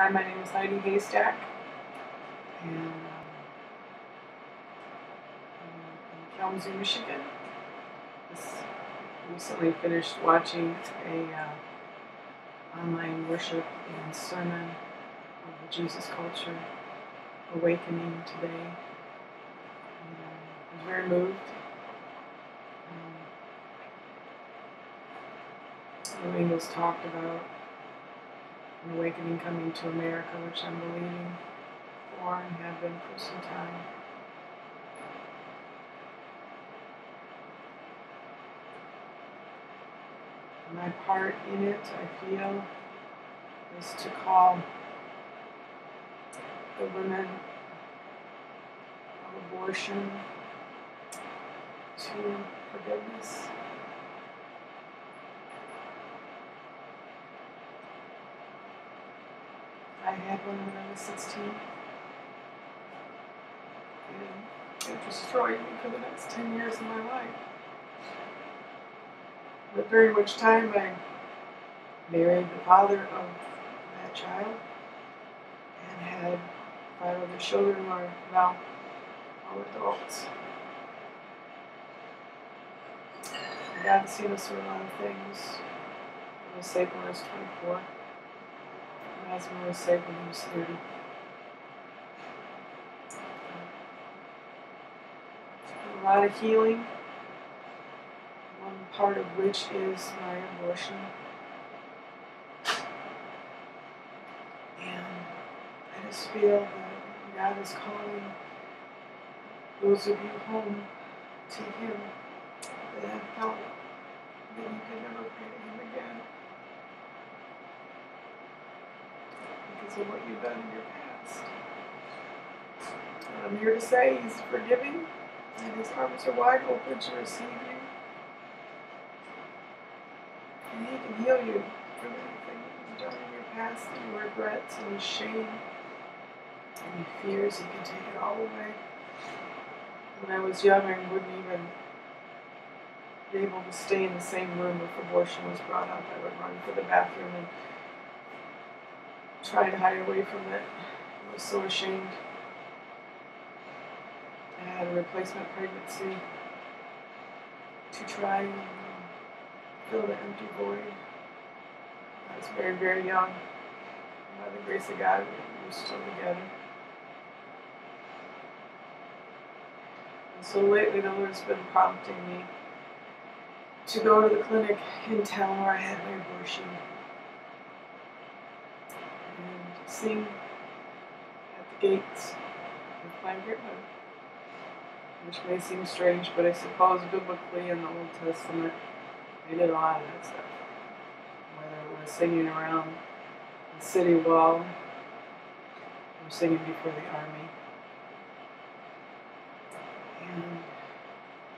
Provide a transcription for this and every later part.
Hi, my name is Heidi Heystek, and I'm in Kalamazoo, Michigan. Just recently finished watching a online worship and sermon of the Jesus Culture Awakening today. And, I was very moved. The angels talked about an awakening coming to America, which I'm believing for and have been for some time. My part in it, I feel, is to call the women of abortion to forgiveness. I had one when I was 16, and it destroyed me for the next 10 years of my life. But during which time I married the father of that child and had 5 other children who are now all adults. God has seen us through a lot of things. I was saved when I was 24. My husband was saved when he was 30. A lot of healing, one part of which is my abortion. And I just feel that God is calling those of you home to Him that have felt that you could never pray to Him again because of what you've done in your past. And I'm here to say He's forgiving and His arms are wide open to receive you. And He can heal you from anything you've done in your past, any regrets, any shame, any fears. He can take it all away. When I was young, I wouldn't even be able to stay in the same room if abortion was brought up. I would run for the bathroom and try to hide away from it. I was so ashamed. I had a replacement pregnancy to try and fill the empty void. I was very, very young. By the grace of God, we were still together. And so lately, the Lord's been prompting me to go to the clinic in town where I had my abortion and sing at the gates of Planned Parenthood, which may seem strange, but I suppose biblically in the Old Testament, they did a lot of that stuff. Whether it was singing around the city wall or singing before the army. And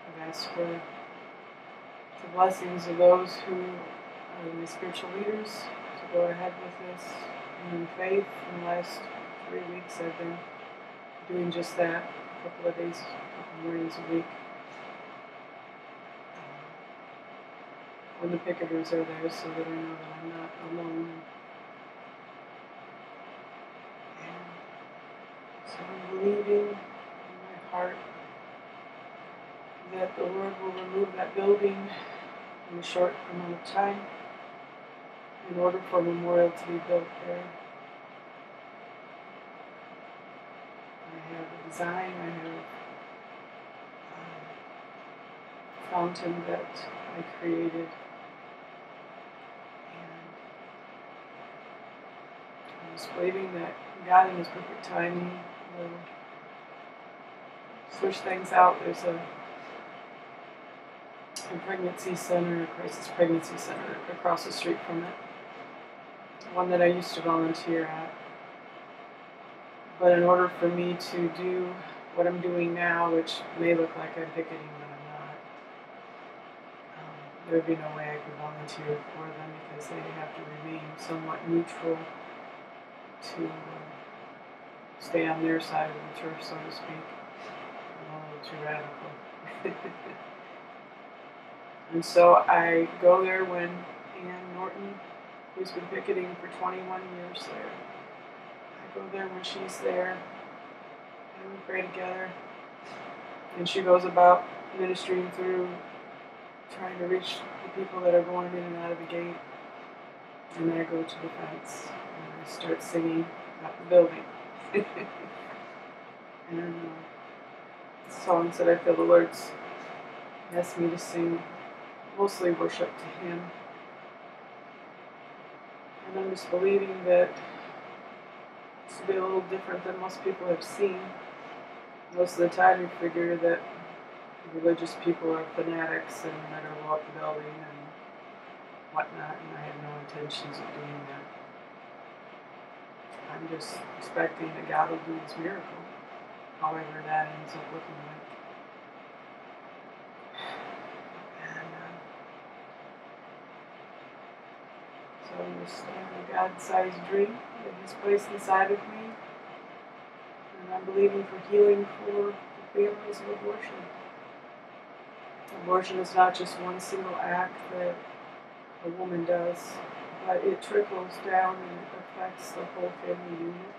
I've asked for the blessings of those who are my spiritual leaders to go ahead with this. And in faith, in the last 3 weeks, I've been doing just that, a couple of days, a couple mornings a week. When the picketers are there, so that I know that I'm not alone. And so I'm believing in my heart that the Lord will remove that building in a short amount of time in order for a memorial to be built there. I have a design, I have a fountain that I created, and I was believing that God in His perfect timing will switch things out. There's a pregnancy center, a crisis pregnancy center across the street from it, one that I used to volunteer at. But in order for me to do what I'm doing now, which may look like I'm picketing, but I'm not, there would be no way I could volunteer for them because they have to remain somewhat neutral to stay on their side of the turf, so to speak. I'm a little too radical. And so I go there when Ann Norton, who's been picketing for 21 years there, go there when she's there, and we pray together. And she goes about ministering through, trying to reach the people that are going in and out of the gate. And I go to the fence, and I start singing at the building. And songs that I feel the Lord's asked me to sing, mostly worship to Him. And I'm just believing that this will be a little different than most people have seen. Most of the time you figure that religious people are fanatics and they're going to go up the building and whatnot, and I have no intentions of doing that. I'm just expecting that God will do His miracle, however that ends up looking like. And so I'm just having a God-sized dream that He's placed inside of me, and I'm believing for healing for the families of abortion. Abortion is not just one single act that a woman does, but it trickles down and it affects the whole family unit.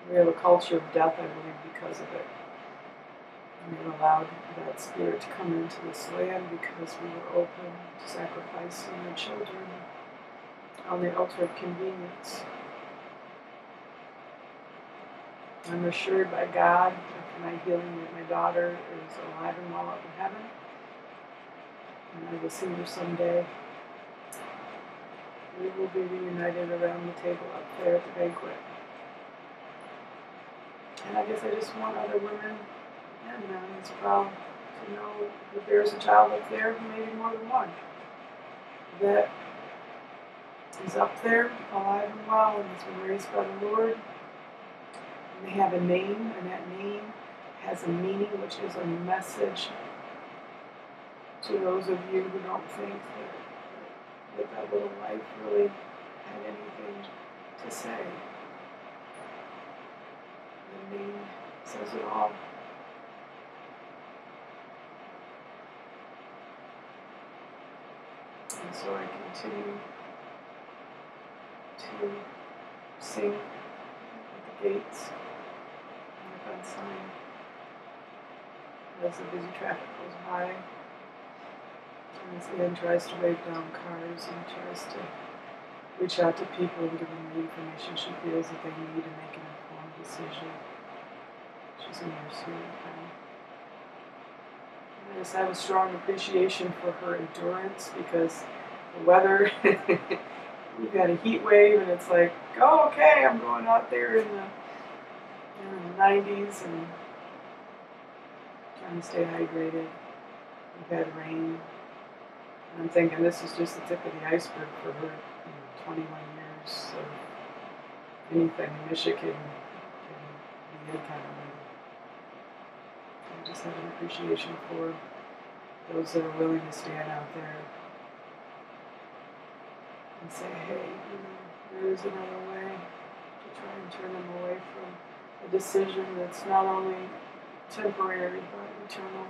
We have a culture of death, I believe, because of it. We have allowed that spirit to come into this land because we were open to sacrificing our children on the altar of convenience. I'm assured by God after my healing that my daughter is alive and well up in heaven, and I will see her someday. We will be reunited around the table up there at the banquet. And I guess I just want other women and men as well to know that there's a child up there, maybe more than one, that is up there, alive and well, and has been raised by the Lord. And they have a name, and that name has a meaning, which is a message to those of you who don't think that little life really had anything to say. The name says it all. And so I continue to sing at the gates and the fence line as the busy traffic goes by. And as Ian tries to wave down cars and tries to reach out to people and give them the information she feels that they need to make an informed decision. She's a nurse here in town. I just have a strong appreciation for her endurance because the weather, we've got a heat wave and it's like, oh, okay, I'm going out there in the 90s and trying to stay hydrated. We've had rain. And I'm thinking this is just the tip of the iceberg for her 21 years of anything in Michigan can be any kind of weather. I just have an appreciation for those that are willing to stand out there and say, hey, there is another way, to try and turn them away from a decision that's not only temporary but eternal.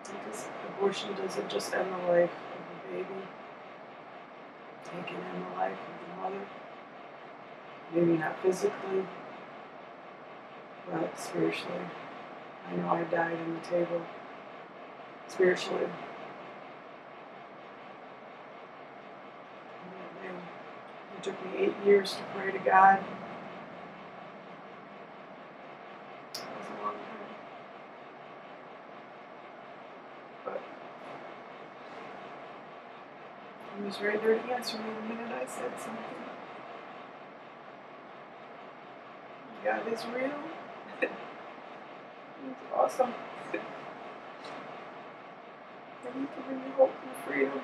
Because abortion doesn't just end the life of the baby, it can end the life of the mother. Maybe not physically, but spiritually. I know I died on the table spiritually. It took me 8 years to pray to God. It was a long time. But He was right there to answer me the minute I said something. God is real. It's awesome. And He can bring you hope and freedom.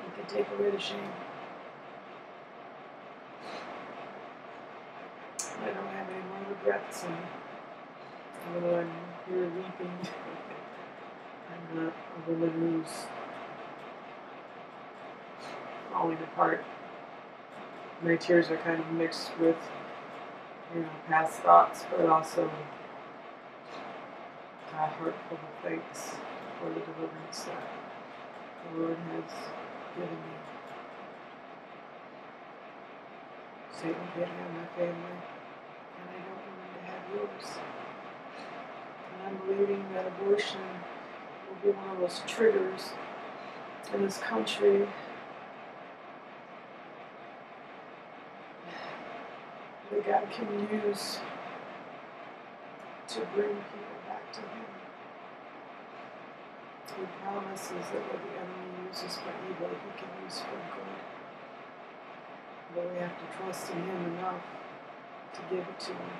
He can take away the shame. I don't have any more regrets, and although I'm here weeping, I'm not a woman who's falling apart. My tears are kind of mixed with, past thoughts, but also a heart full of thanks for the deliverance that the Lord has given me. Satan can't have my family, and I don't want him to have yours. And I'm believing that abortion will be one of those triggers in this country that God can use to bring people back to Him. He promises that what the enemy uses for evil, He can use for good. But we have to trust in Him enough to give it to Him,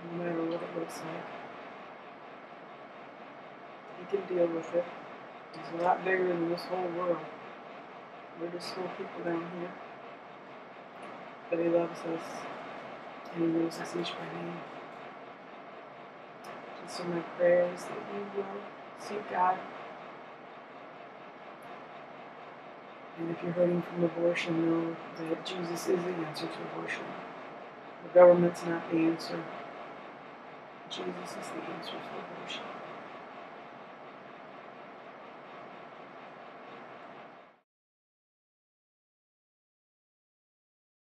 no matter what it looks like. He can deal with it. He's a lot bigger than this whole world. We're just little people down here. But He loves us, and He knows us each by name. So my prayer is that you will seek God. And if you're hurting from abortion, know that Jesus is the answer to abortion. The government's not the answer. Jesus is the answer to abortion.